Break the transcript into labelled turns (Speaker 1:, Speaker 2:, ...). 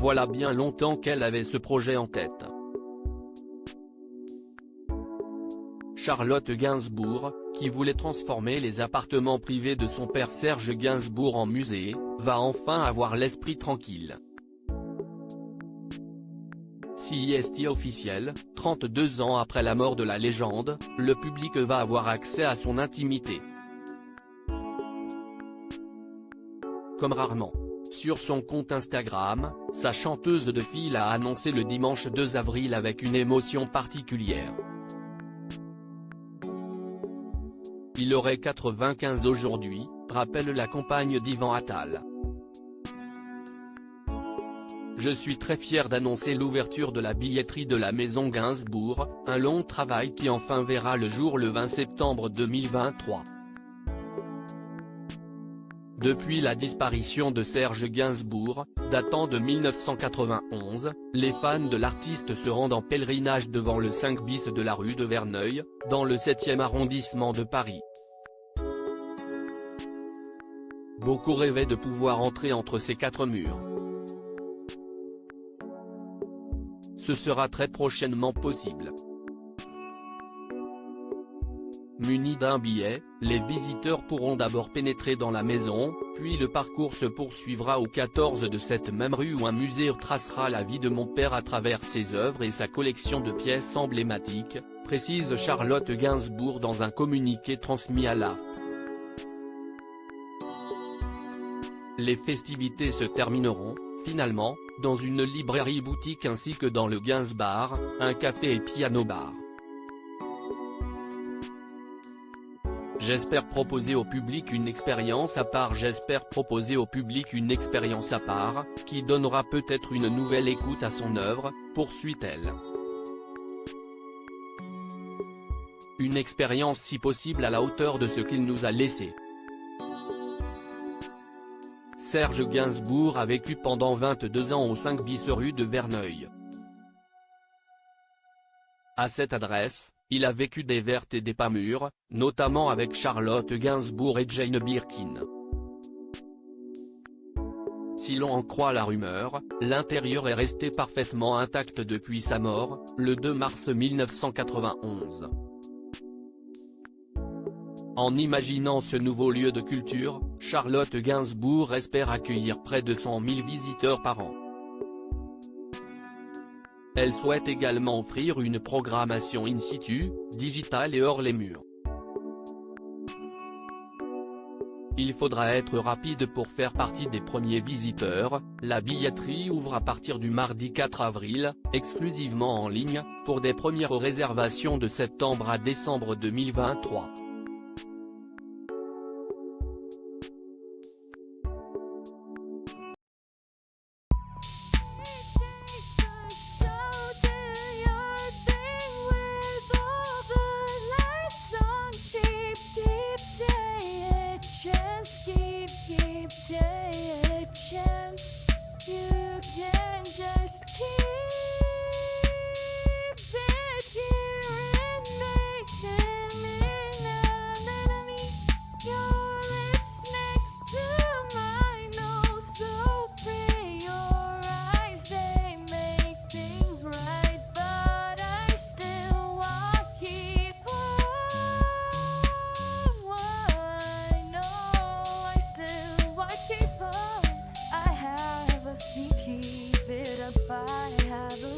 Speaker 1: voilà bien longtemps qu'elle avait ce projet en tête. Charlotte Gainsbourg, qui voulait transformer les appartements privés de son père Serge Gainsbourg en musée, va enfin avoir l'esprit tranquille. Si est officiel, 32 ans après la mort de la légende, le public va avoir accès à son intimité. Comme rarement. Sur son compte Instagram, sa chanteuse de fil a annoncé le dimanche 2 avril avec une émotion particulière. Il aurait 95 aujourd'hui, rappelle la compagne d'Ivan Attal. Je suis très fier d'annoncer l'ouverture de la billetterie de la Maison Gainsbourg, un long travail qui enfin verra le jour le 20 septembre 2023. Depuis la disparition de Serge Gainsbourg, datant de 1991, les fans de l'artiste se rendent en pèlerinage devant le 5 bis de la rue de Verneuil, dans le 7e arrondissement de Paris. Beaucoup rêvaient de pouvoir entrer entre ces quatre murs. Ce sera très prochainement possible. Munis d'un billet, les visiteurs pourront d'abord pénétrer dans la maison, puis le parcours se poursuivra au 14 de cette même rue où un musée tracera la vie de mon père à travers ses œuvres et sa collection de pièces emblématiques, précise Charlotte Gainsbourg dans un communiqué transmis à l'AFP. Les festivités se termineront, finalement, dans une librairie-boutique ainsi que dans le Gainsbar, un café et piano-bar. J'espère proposer au public une expérience à part. J'espère proposer au public une expérience à part, qui donnera peut-être une nouvelle écoute à son œuvre, poursuit-elle. Une expérience si possible à la hauteur de ce qu'il nous a laissé. Serge Gainsbourg a vécu pendant 22 ans au 5 bis rue de Verneuil. À cette adresse, il a vécu des vertes et des pas mûres, notamment avec Charlotte Gainsbourg et Jane Birkin. Si l'on en croit la rumeur, l'intérieur est resté parfaitement intact depuis sa mort, le 2 mars 1991. En imaginant ce nouveau lieu de culture, Charlotte Gainsbourg espère accueillir près de 100 000 visiteurs par an. Elle souhaite également offrir une programmation in situ, digitale et hors les murs. Il faudra être rapide pour faire partie des premiers visiteurs. La billetterie ouvre à partir du mardi 4 avril, exclusivement en ligne, pour des premières réservations de septembre à décembre 2023.
Speaker 2: Keep it up, I have a